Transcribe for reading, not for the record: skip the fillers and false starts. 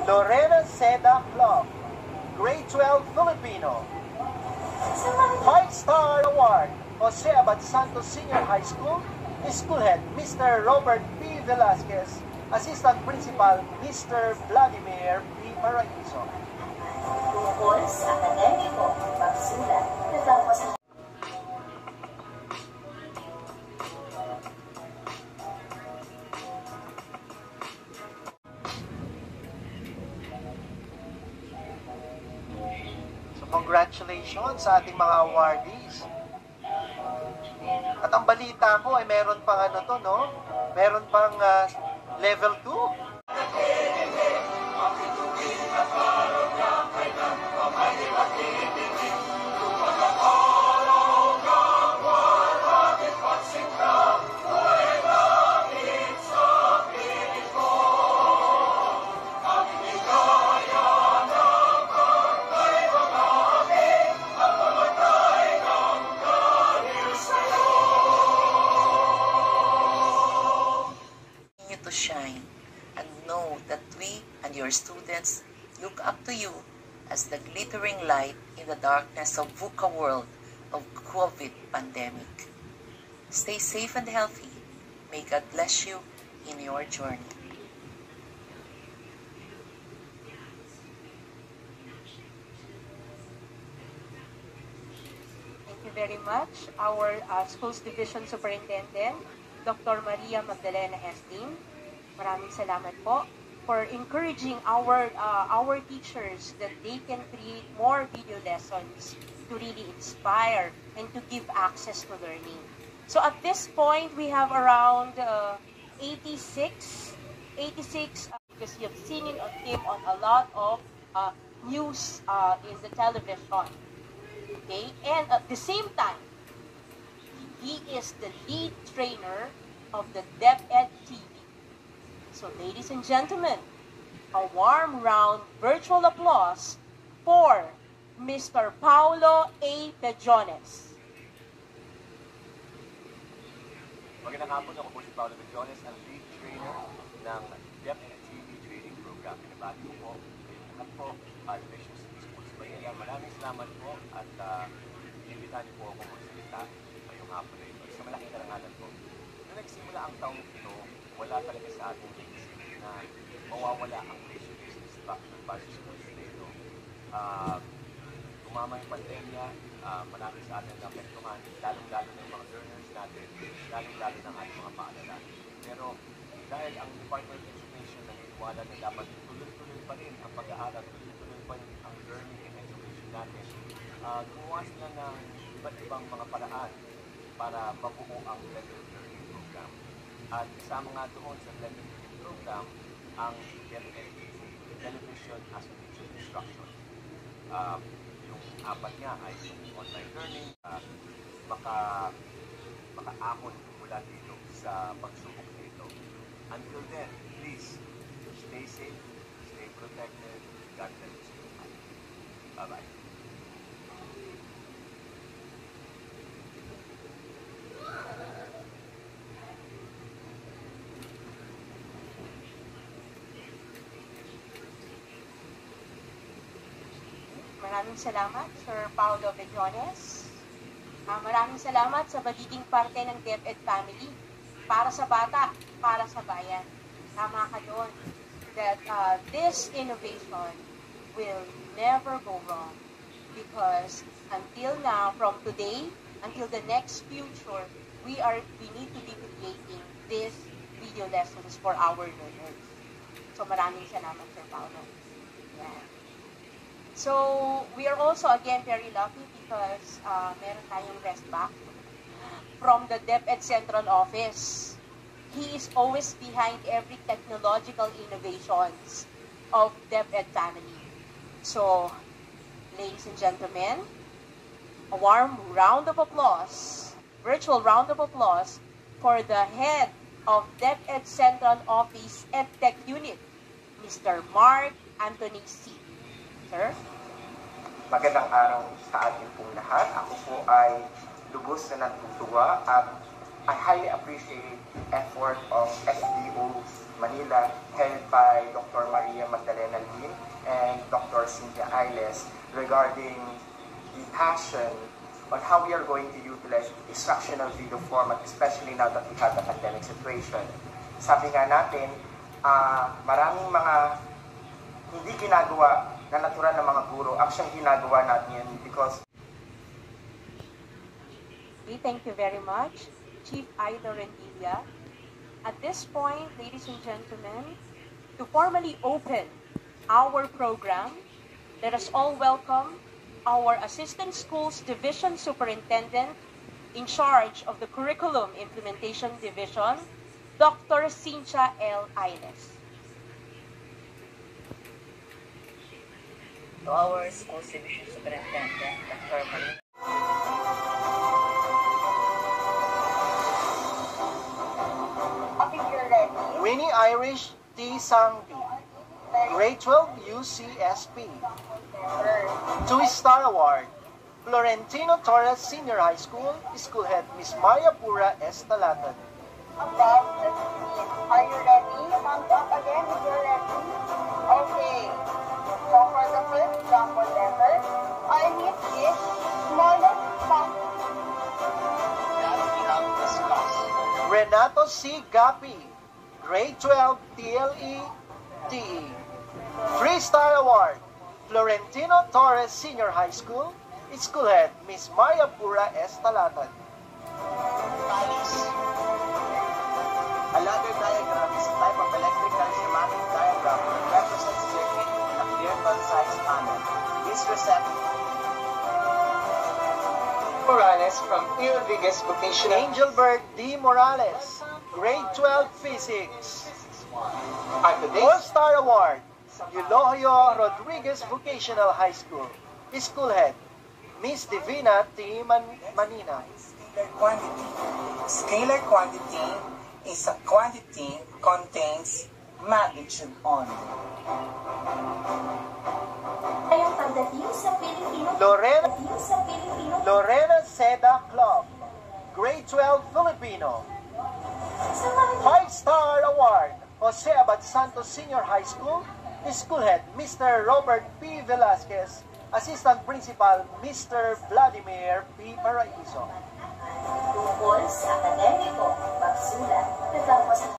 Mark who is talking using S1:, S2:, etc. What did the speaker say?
S1: Lorena Seda Club, Grade 12 Filipino. 5-star award, Jose Abad Santos Senior High School, School Head Mr. Robert P. Velasquez, Assistant Principal Mr. Vladimir P. Paraiso.
S2: Tungkol sa akademiko, pagsulat, natapos ang
S1: Congratulations sa ating mga awardees. At ang balita ko ay meron pang ano to, no? Meron pang level 2.
S3: To shine and know that we and your students look up to you as the glittering light in the darkness of VUCA world of COVID pandemic. Stay safe and healthy. May God bless you in your journey.
S4: Thank you very much, our Schools Division Superintendent, Dr. Maria Magdalena Estin. Maraming salamat po for encouraging our teachers that they can create more video lessons to really inspire and to give access to learning. So at this point, we have around 86, because you've seen him on a lot of news in the television. Okay, and at the same time, he is the lead trainer of the DepEd TV. So, ladies and gentlemen, a warm round virtual applause for Mr. Paulo A. Bejones.
S5: Magandang hapon, ako po si Paulo Bejones, ang lead trainer ng DepEd TV Training Program. Pinabati ko po kayong lahat po at Vision Schools Manila. Maraming salamat po at inimbitahan niyo po ako magsalita ngayong hapon na ito. Sa malaking karangalan po. Nung nagsimula ang taong ito, wala talaga sa ating naisip na mawawala ang face-to-face instruction para sa schools na ito. Tumama yung pandemya, marami sa atin na apektuhan, lalong-lalo ng mga learners natin, lalong-lalo ng ating mga paalala. Pero dahil ang Department of Education naniniwala na dapat tuloy-tuloy pa rin ang pag-aaral, tuloy-tuloy pa rin ang learning and education natin, gumawa sila ng iba't ibang mga paraan para mabuo ang blended learning program. At kasama nga doon sa blended learning program ang DepEd Television as a Teacher Instruction. Yung apat niya ay yung online learning, makaahon mula dito sa pagsubok nito. Until then, please, stay safe, stay protected, God bless you. Bye-bye.
S4: Maraming salamat, Sir Paulo Bejones. Maraming salamat sa magiging parte ng DepEd family para sa bata, para sa bayan. Tama ka doon that this innovation will never go wrong because until now, from today until the next future, we need to be creating these video lessons for our learners. So maraming salamat, Sir Paulo. Yeah. So, we are also again very lucky because meron tayong rest back from the DepEd Central Office. He is always behind every technological innovations of DepEd family. So, ladies and gentlemen, a warm round of applause, virtual round of applause for the head of DepEd Central Office EdTech Unit, Mr. Mark Anthony C. Sir?
S6: Magandang araw sa ating pong lahat. Ako po ay lubos na natutuwa at I highly appreciate the effort of SDO-MANILA held by Dr. Maria Magdalena Cynthia Ailes regarding the passion on how we are going to utilize instructional video format, especially now that we have the pandemic situation. Sabi nga natin, maraming mga hindi ginagawa na natural ng mga guro ang siyang ginagawa natin yun because
S4: We thank you very much, Chief Ida Rendilla. At this point, ladies and gentlemen, to formally open our program, let us all welcome our Assistant Schools Division Superintendent in charge of the Curriculum Implementation Division, Dr. Cynthia L. Ailes.
S3: To our Schools Division Superintendent, Dr. Malina.
S1: Winnie Irish T. Sangbi, Grade 12 UCSP. 2-star award, Florentino Torres Senior High School, School Head Miss Maria Pura S. Talatan.
S2: Above the screen. Are you ready? Thumbs up again if you're ready. Okay. So for the first jumbo letter, I need this smallest sample.
S1: That we have discussed. Renato C. Gapi, Grade 12 TLE-TE. 3-star award, Florentino Torres Senior High School, School Head Miss Maria Pura S. Talatan.
S6: a ladder diagram is a type of electrical schematic diagram that represents circuit in a clear concise manner. This receptacle
S1: Morales from Rodriguez Vocational. Angelbert D. Morales, Grade 12 Physics. 4-star award, Eulogio Rodriguez Vocational High School, School Head, Miss Divina T. Manina.
S7: Scalar quantity is a quantity contains magnitude only.
S2: Kaya pagdating sa Filipino,
S1: Lorena Seda Club, Grade 12 Filipino. 5-star award, Jose Abad Santos Senior High School, School Head Mr. Robert P. Velasquez, Assistant Principal Mr. Vladimir P. Paraiso.
S2: tungkol sa akademiko, pagsulat, natapos